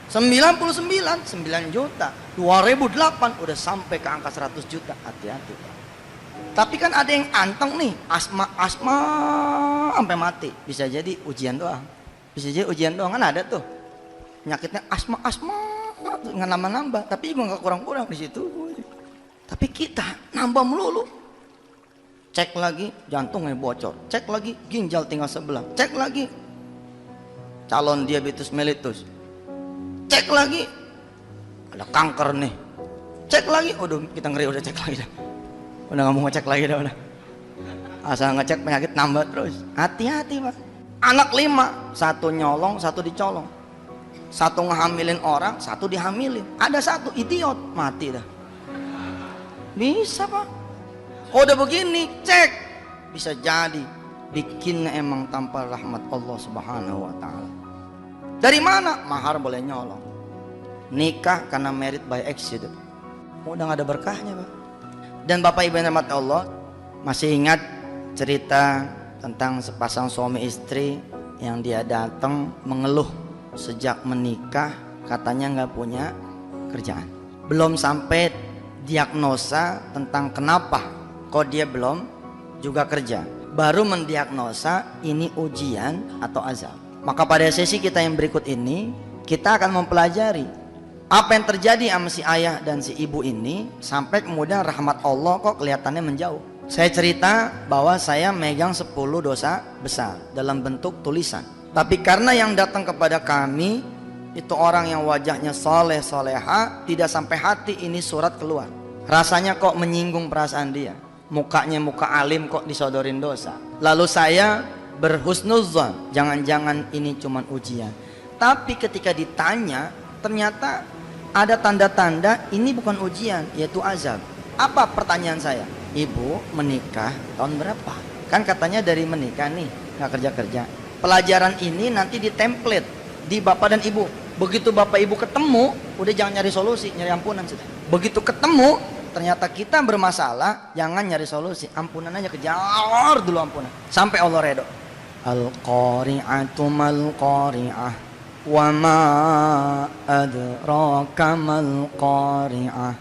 99 9 juta, 2008 udah sampai ke angka 100 juta. Hati-hati Pak. Tapi kan ada yang anteng nih, asma sampai mati. Bisa jadi ujian doang. Bisa jadi ujian doang, kan ada tuh penyakitnya asma nggak nambah-nambah, tapi juga nggak kurang-kurang di situ. Tapi kita nambah melulu. Cek lagi jantungnya bocor, cek lagi ginjal tinggal sebelah, cek lagi calon diabetes mellitus, cek lagi ada kanker nih, cek lagi, udah kita ngeri, udah cek lagi dah, udah nggak mau ngecek lagi dah, udah asal ngecek penyakit nambah terus. Hati-hati Pak. Anak 5, 1 nyolong 1 dicolong, 1 ngehamilin orang 1 dihamilin, ada 1 idiot mati dah. Bisa Pak. Oh udah begini, cek, bisa jadi bikin emang tanpa rahmat Allah Subhanahu wa ta'ala. Dari mana? Mahar boleh nyolong, nikah karena merit by accident, udah gak ada berkahnya Pak. Dan Bapak Ibu yang rahmat Allah, masih ingat cerita tentang sepasang suami istri yang dia datang mengeluh sejak menikah, katanya gak punya kerjaan. Belum sampai diagnosa tentang kenapa kok dia belum juga kerja. baru mendiagnosa ini ujian atau azab. Maka pada sesi kita yang berikut ini, kita akan mempelajari apa yang terjadi sama si ayah dan si ibu ini, sampai kemudian rahmat Allah kok kelihatannya menjauh. Saya cerita bahwa saya megang 10 dosa besar dalam bentuk tulisan. Tapi karena yang datang kepada kami itu orang yang wajahnya soleh soleha, tidak sampai hati ini surat keluar. Rasanya kok menyinggung perasaan dia. Mukanya muka alim kok disodorin dosa. Lalu saya berhusnuzon, jangan-jangan ini cuma ujian. Tapi ketika ditanya, ternyata ada tanda-tanda ini bukan ujian, yaitu azab. Apa pertanyaan saya? Ibu menikah tahun berapa? Kan katanya dari menikah nih, nggak kerja-kerja. Pelajaran ini nanti di template di bapak dan ibu. Begitu bapak ibu ketemu, udah jangan nyari solusi, nyari ampunan sudah. Begitu ketemu, ternyata kita bermasalah, jangan nyari solusi, ampunan aja, kejar dulu ampunan sampai Allah redho. Al-qari'atu mal-qari'ah wa ma adraka mal-qari'ah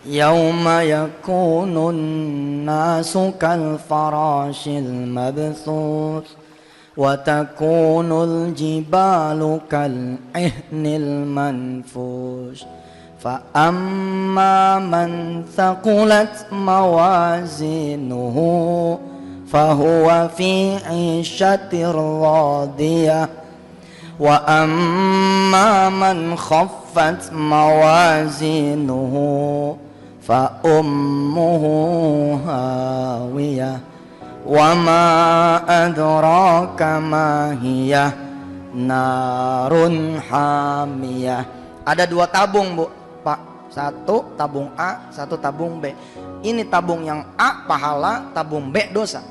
yauma yakunun nasu kal farashil mabthus wa takunul jibalu kal ihnil manfush فأما من ثقلت موازينه فهو في عيشة راضية وأما من خفت موازينه فأمه هاوية وما أدراك ما هي نار حامية. Ada 2 tabung, Bu. Pak, 1 tabung A, 1 tabung B. Ini tabung yang A pahala, tabung B dosa.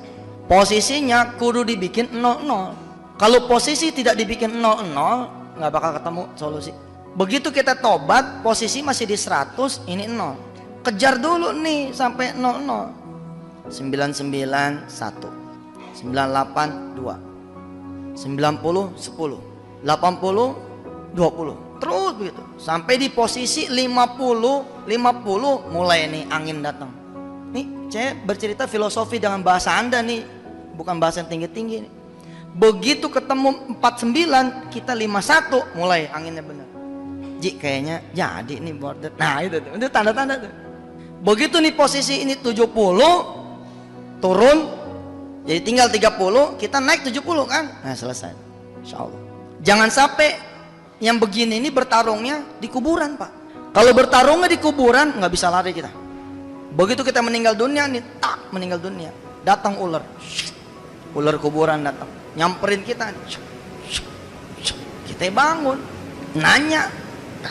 Posisinya kudu dibikin 00. Kalau posisi tidak dibikin 00, nggak bakal ketemu solusi. Begitu kita tobat, posisi masih di 100, ini 0. Kejar dulu nih sampai 00. 99 1, 98 2, 90 10, 80 20. Terus begitu sampai di posisi 50 mulai nih angin datang. Nih saya bercerita filosofi dengan bahasa Anda nih, bukan bahasa yang tinggi-tinggi nih. Begitu ketemu 49, kita 51 mulai anginnya benar. Ji kayaknya jadi nih border. Nah itu tanda-tanda tuh. Begitu nih posisi ini 70 turun jadi tinggal 30, kita naik 70 kan. Nah selesai insyaallah. Jangan sampai yang begini ini bertarungnya di kuburan, Pak. Kalau bertarungnya di kuburan nggak bisa lari kita. Begitu kita meninggal dunia nih, tak meninggal dunia, datang ular kuburan datang, nyamperin kita, kita bangun, nanya,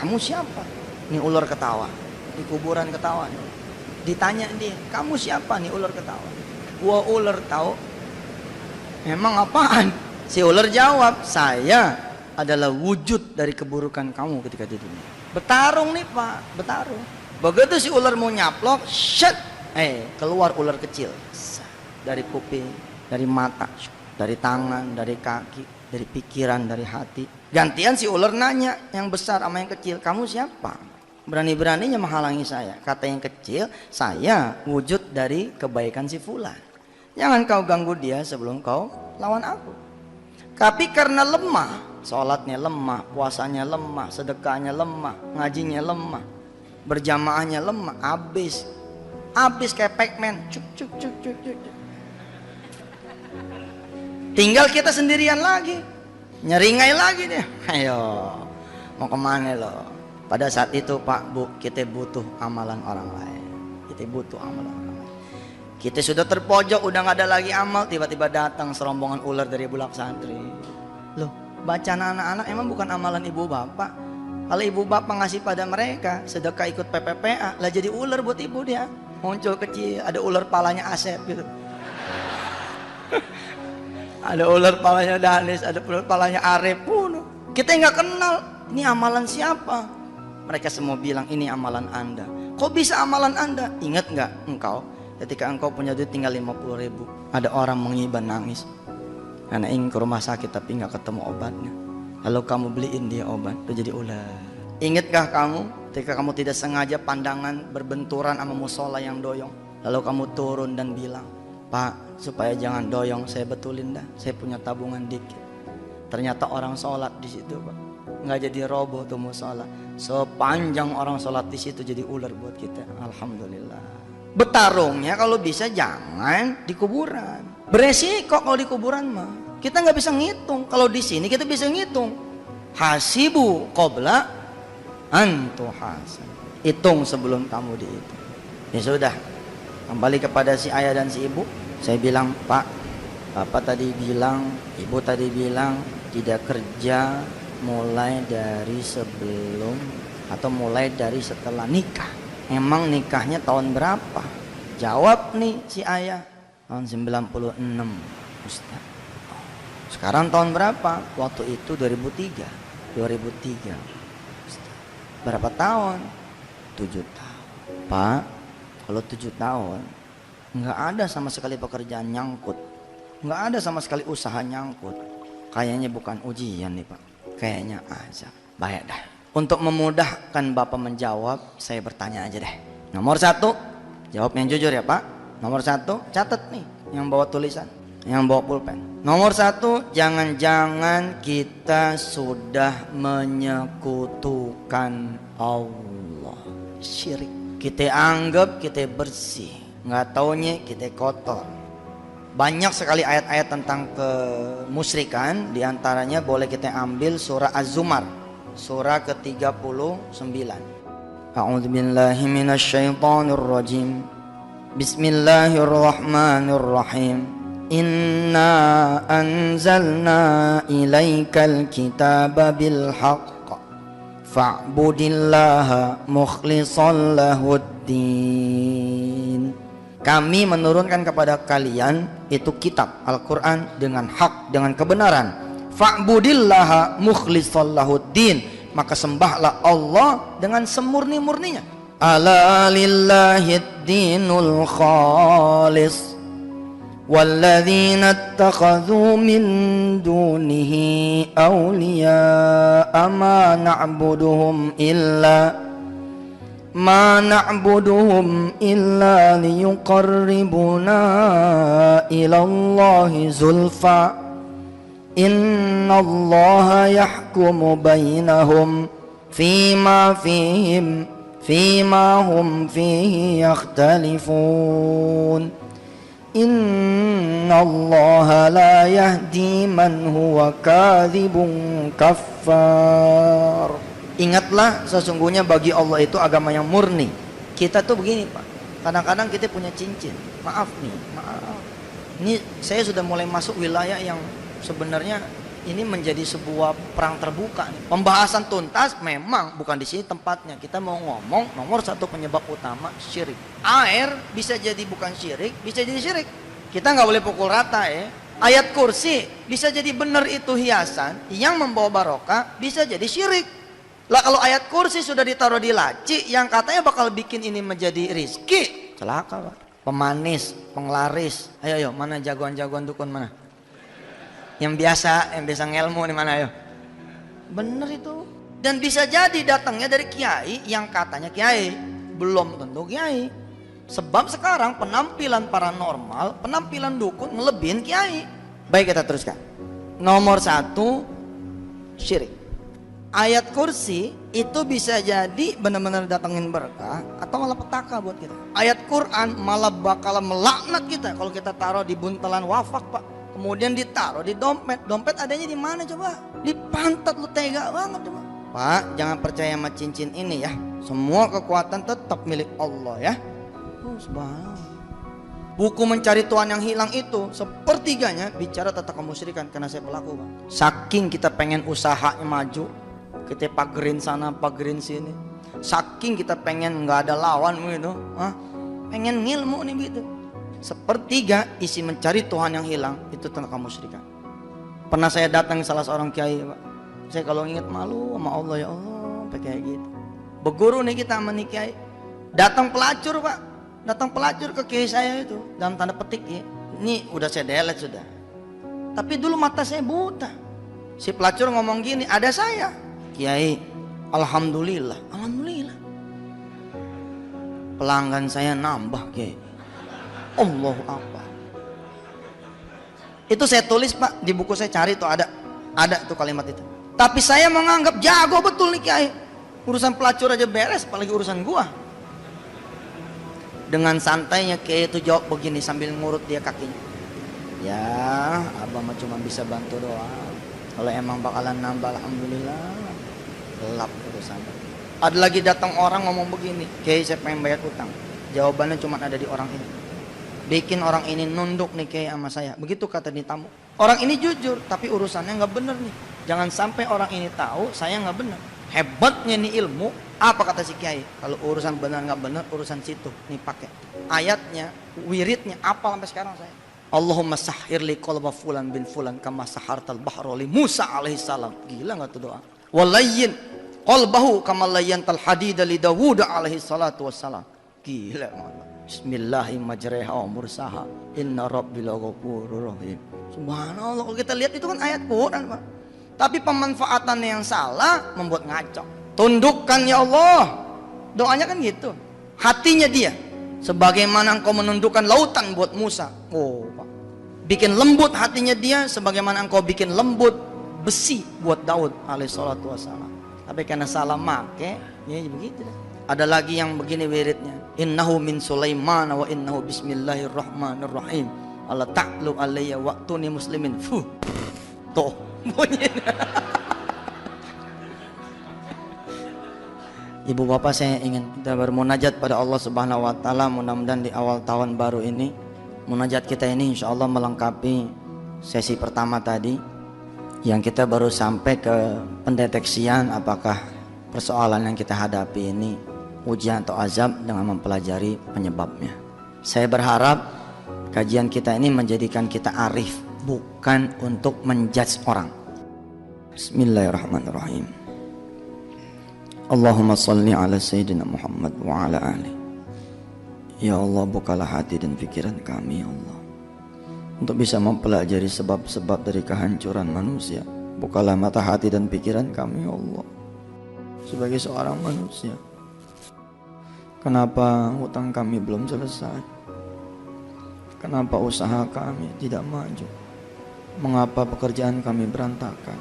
kamu siapa? Nih ular ketawa, di kuburan ketawa, ditanya dia, kamu siapa? Nih ular ketawa, gua ular tahu, emang apaan? Si ular jawab, saya adalah wujud dari keburukan kamu ketika di dunia. Bertarung nih Pak, bertarung. Begitu si ular mau nyaplok, shut, keluar ular kecil dari kuping, dari mata, dari tangan, dari kaki, dari pikiran, dari hati. Gantian si ular nanya yang besar sama yang kecil, kamu siapa? Berani-beraninya menghalangi saya. Kata yang kecil, saya wujud dari kebaikan si fulan. Jangan kau ganggu dia sebelum kau lawan aku. Tapi karena lemah, sholatnya lemah, puasanya lemah, sedekahnya lemah, ngajinya lemah, berjamaahnya lemah, habis kayak Pac-Man, cuk. Tinggal kita sendirian lagi, nyeringai lagi deh. Ayo, mau kemana lo? Pada saat itu Pak Bu, kita butuh amalan orang lain. Kita butuh amalan orang lain. Kita sudah terpojok, udah nggak ada lagi amal, tiba-tiba datang serombongan ular dari bulak santri. Loh, bacaan anak-anak emang bukan amalan ibu bapak. Kalau ibu bapak ngasih pada mereka sedekah ikut PPPA, lah jadi ular buat ibu dia. Muncul kecil, ada ular palanya Asep gitu. Ada ular palanya Danis, ada ular palanya Arif pun. Kita nggak kenal, ini amalan siapa? Mereka semua bilang ini amalan Anda. Kok bisa amalan Anda? Ingat nggak engkau? Ketika engkau punya duit tinggal 50.000, ada orang menghibah nangis karena ingin ke rumah sakit tapi nggak ketemu obatnya. Lalu kamu beliin dia obat, itu jadi ular. Ingatkah kamu ketika kamu tidak sengaja pandangan berbenturan sama musola yang doyong, lalu kamu turun dan bilang, Pak, supaya jangan doyong, saya betulin dah, saya punya tabungan dikit. Ternyata orang sholat di situ, Pak, nggak jadi roboh tuh musola. Sepanjang orang sholat di situ jadi ular buat kita. Alhamdulillah. Bertarungnya kalau bisa jangan di kuburan. Beresiko kalau di kuburan mah. Kita nggak bisa ngitung. Kalau di sini kita bisa ngitung. Hasibu qabla antu hasan. Hitung sebelum kamu dihitung. Ya sudah. Kembali kepada si ayah dan si ibu. Saya bilang, Pak, Bapak tadi bilang, Ibu tadi bilang tidak kerja mulai dari sebelum atau mulai dari setelah nikah. Emang nikahnya tahun berapa? Jawab nih si ayah, tahun 96 Ustaz. Sekarang tahun berapa? Waktu itu 2003 Ustaz. Berapa tahun? 7 tahun. Pak, kalau 7 tahun nggak ada sama sekali pekerjaan nyangkut, nggak ada sama sekali usaha nyangkut. Kayaknya bukan ujian nih Pak, kayaknya azab. Baik dah. Untuk memudahkan Bapak menjawab, saya bertanya aja deh. Nomor 1, jawab yang jujur ya Pak. Nomor 1, catat nih yang bawa tulisan, yang bawa pulpen. Nomor 1, jangan-jangan kita sudah menyekutukan Allah. Syirik. Kita anggap kita bersih, nggak taunya kita kotor. Banyak sekali ayat-ayat tentang kemusyrikan. Diantaranya boleh kita ambil surah Az-Zumar, surah ke-39. A'udzubillahi minasyaitonirrajim. Bismillahirrahmanirrahim. Inna anzalna ilaikal kitaba bil haqq fa'budillaha mukhlishan lahuddin. Kami menurunkan kepada kalian itu kitab Al-Quran dengan hak, dengan kebenaran. Fa'budillaha mukhlishan lahuddin, maka sembahlah Allah dengan semurni-murninya. Ala lillahid dinul khalis walladzina ittakhadhu min dunihi awliya'a ma na'buduhum illa liyuqarribuna ilallahi zulfa innallaha yahkumu bainahum fima hum fihi yakhtalifun innallaha la yahdi man huwa kadhibun kaffar. Ingatlah, sesungguhnya bagi Allah itu agama yang murni. Kita tuh begini Pak, kadang-kadang kita punya cincin. Maaf. Ini saya sudah mulai masuk wilayah yang sebenarnya ini menjadi sebuah perang terbuka nih. Pembahasan tuntas memang bukan di sini tempatnya. Kita mau ngomong nomor 1 penyebab utama syirik. Air bisa jadi bukan syirik, bisa jadi syirik. Kita nggak boleh pukul rata ya. Ayat kursi bisa jadi benar itu hiasan yang membawa barokah, bisa jadi syirik. Lah kalau ayat kursi sudah ditaruh di laci yang katanya bakal bikin ini menjadi rizki, celaka Pak. Pemanis, penglaris. Ayo mana jagoan-jagoan dukun mana? Yang biasa ngelmu nih mana ayo? Bener itu. Dan bisa jadi datangnya dari kiai yang katanya kiai, belum tentu kiai. Sebab sekarang penampilan paranormal, penampilan dukun ngelebihin kiai. Baik, kita teruskan. Nomor 1, syirik. Ayat kursi itu bisa jadi benar-benar datangin berkah atau malah petaka buat kita. Ayat Quran malah bakal melaknat kita kalau kita taruh di buntelan wafak Pak. Kemudian ditaruh di dompet. Dompet adanya di mana coba? Di pantat, lu tega banget coba. Pak, jangan percaya sama cincin ini ya. Semua kekuatan tetap milik Allah ya. Subhanallah. Buku mencari Tuhan yang hilang itu sepertiganya bicara tentang kemusyrikan karena saya pelaku Pak. Saking kita pengen usahanya maju, kita pagerin sana, pagerin sini. Saking kita pengen nggak ada lawan gitu, pengen ngilmu nih gitu. Sepertiga isi mencari Tuhan yang hilang itu tentang kemusyrikan. Pernah saya datang salah seorang kiai Pak. Saya kalau ingat malu sama Allah, ya Allah, kayak gitu. Berguru nih kita sama nih kiai. Datang pelacur Pak, datang pelacur ke kiai saya itu dalam tanda petik ya. Ini udah saya delete sudah. Tapi dulu mata saya buta. Si pelacur ngomong gini, ada saya. Kiai, alhamdulillah. Pelanggan saya nambah Kiai. Allahu Akbar. Itu saya tulis Pak, di buku saya cari tuh ada tuh kalimat itu. Tapi saya menganggap jago betul nih Kiai. Urusan pelacur aja beres, apalagi urusan gua. Dengan santainya Kiai itu jawab begini sambil ngurut dia kakinya. Ya, abah mah cuma bisa bantu doang. Kalau emang bakalan nambah, alhamdulillah. Gelap urusan. Ada lagi datang orang ngomong begini, Kiai saya pengen bayar utang. Jawabannya cuma ada di orang ini. Bikin orang ini nunduk nih Kiai sama saya. Begitu kata nih tamu. Orang ini jujur, tapi urusannya nggak bener nih. Jangan sampai orang ini tahu saya nggak bener. Hebatnya nih ilmu. Apa kata si Kiai? Kalau urusan benar nggak bener, urusan situ. Nih pakai ayatnya, wiridnya, apa sampai sekarang saya. Allahumma sahhir li qalba fulan bin fulan kama sahartal bahra li Musa alaihissalam. Gila nggak tuh doa? Walayyin qalbahu kama layyantal hadida li Dawud alaihissalatu wassalam. Gila Allah. Bismillahirrahmanirrahim wa mursaha inna rabbil ghafurur rahim. Subhanallah, kalau kita lihat itu kan ayat Quran Pak. Tapi pemanfaatannya yang salah membuat ngaco. Tundukkan ya Allah. Doanya kan gitu. Hatinya dia sebagaimana engkau menundukkan lautan buat Musa. Oh Pak. Bikin lembut hatinya dia sebagaimana engkau bikin lembut besi buat Daud alaihissalatu wassalam. Tapi karena salah make, ya begitu dah. Ada lagi yang begini wiridnya. Innahu min Sulaiman wa innahu bismillahirrahmanirrahim. Allah ta'lu alayya waqtuni muslimin. Fuh. Tuh bunyinya. Ibu bapak, saya ingin kita bermunajat pada Allah Subhanahu wa taala. Mudah-mudahan di awal tahun baru ini munajat kita ini insya Allah melengkapi sesi pertama tadi, yang kita baru sampai ke pendeteksian apakah persoalan yang kita hadapi ini ujian atau azab dengan mempelajari penyebabnya. Saya berharap kajian kita ini menjadikan kita arif, bukan untuk menjudge orang. Bismillahirrahmanirrahim. Allahumma salli ala Sayyidina Muhammad wa ala ali. Ya Allah, bukalah hati dan pikiran kami ya Allah, untuk bisa mempelajari sebab-sebab dari kehancuran manusia. Bukalah mata hati dan pikiran kami ya Allah, sebagai seorang manusia. Kenapa hutang kami belum selesai? Kenapa usaha kami tidak maju? Mengapa pekerjaan kami berantakan?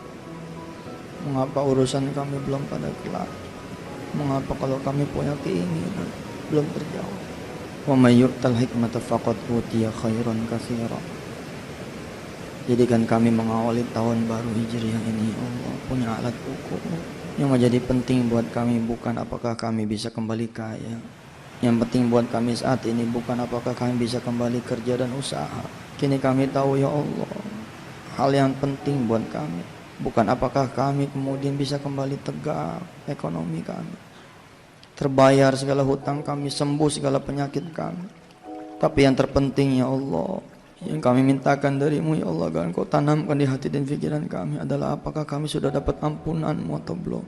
Mengapa urusan kami belum pada kelar? Mengapa kalau kami punya keinginan belum terjawab? Wa may yu'tal hikmata faqad utiya khairan katsira. Jadikan kami mengawali tahun baru Hijriah ini ya Allah punya alat ukur. Yang menjadi penting buat kami bukan apakah kami bisa kembali kaya. Yang penting buat kami saat ini bukan apakah kami bisa kembali kerja dan usaha. Kini kami tahu ya Allah, hal yang penting buat kami bukan apakah kami kemudian bisa kembali tegak ekonomi kami, terbayar segala hutang kami, sembuh segala penyakit kami. Tapi yang terpenting ya Allah, yang kami mintakan darimu ya Allah, agar Engkau tanamkan di hati dan pikiran kami adalah apakah kami sudah dapat ampunanmu atau belum.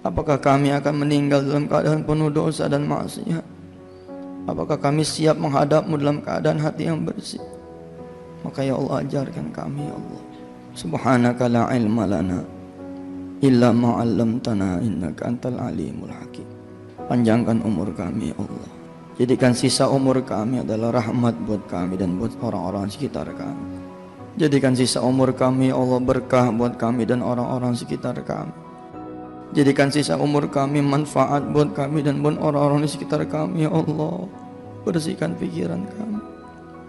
Apakah kami akan meninggal dalam keadaan penuh dosa dan maksiat. Apakah kami siap menghadapmu dalam keadaan hati yang bersih. Maka ya Allah, ajarkan kami ya Allah. Subhanaka la ilma lana illa ma 'allamtana innaka antal alimul hakim. Panjangkan umur kami ya Allah. Jadikan sisa umur kami adalah rahmat buat kami dan buat orang-orang sekitar kami. Jadikan sisa umur kami ya Allah berkah buat kami dan orang-orang sekitar kami. Jadikan sisa umur kami manfaat buat kami dan buat orang-orang di sekitar kami ya Allah. Bersihkan pikiran kami,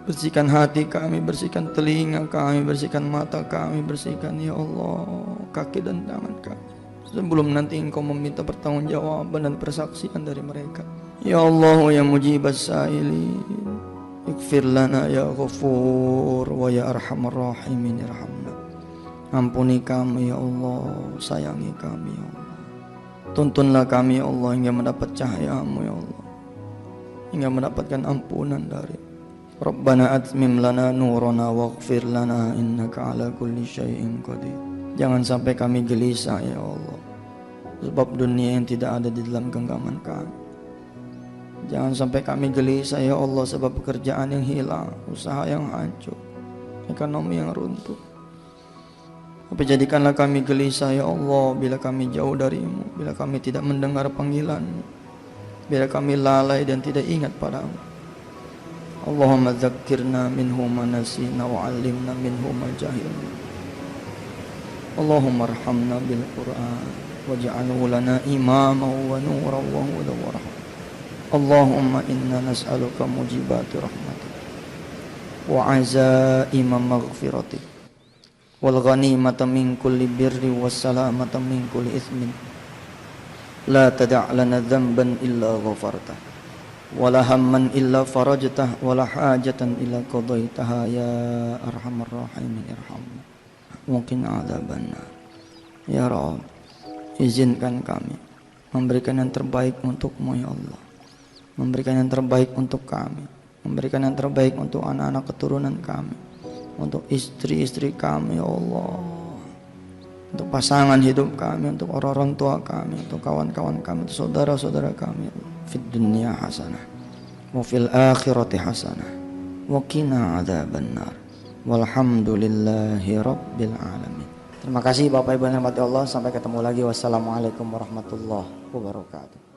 bersihkan hati kami, bersihkan telinga kami, bersihkan mata kami, bersihkan ya Allah kaki dan tangan kami, sebelum nanti Engkau meminta pertanggungjawaban dan persaksian dari mereka. Ya Allah ya mujibas sa'ilin, ighfir lana ya ghafur wa ya arhamar rahimin irhamna. Ampuni kami ya Allah, sayangi kami ya Allah. Tuntunlah kami ya Allah hingga mendapat cahaya-Mu ya Allah, hingga mendapatkan ampunan dari Rabbana atmim lana nurana waghfir lana innaka ala kulli syai'in qadir. Jangan sampai kami gelisah ya Allah sebab dunia yang tidak ada di dalam genggaman kami. Jangan sampai kami gelisah ya Allah sebab pekerjaan yang hilang, usaha yang hancur, ekonomi yang runtuh. Tapi jadikanlah kami gelisah ya Allah bila kami jauh darimu, bila kami tidak mendengar panggilanmu, bila kami lalai dan tidak ingat padamu. Allahumma dzakkirna minhu ma nasina wa 'allimna minhu ma jahilna. Allahumma arhamna bil Qur'an waj'alhu lana imaman wa nuran wa hudan wa rahmah. Allahumma inna nas'aluka mujibati rahmatik wa 'azaima maghfiratik wal ghanimata min kulli birri was salamata min kulli itsmin. La tada' lana dhanban illa ghafartah wala hamman illa farajtah wala hajatan illa qadaitaha ya arhamar rahimin irhamna mungkin adzabannar. Ya Rabb, izinkan kami memberikan yang terbaik untukmu ya Allah, memberikan yang terbaik untuk kami, memberikan yang terbaik untuk anak-anak keturunan kami, untuk istri-istri kami ya Allah, untuk pasangan hidup kami, untuk orang-orang tua kami, untuk kawan-kawan kami, untuk saudara-saudara kami. Fid dunya hasanah wa fil akhirati hasanah wa qina adzabannar. Walhamdulillahi rabbil alamin. Terima kasih Bapak Ibu yang dirahmati Allah. Sampai ketemu lagi. Wassalamualaikum warahmatullahi wabarakatuh.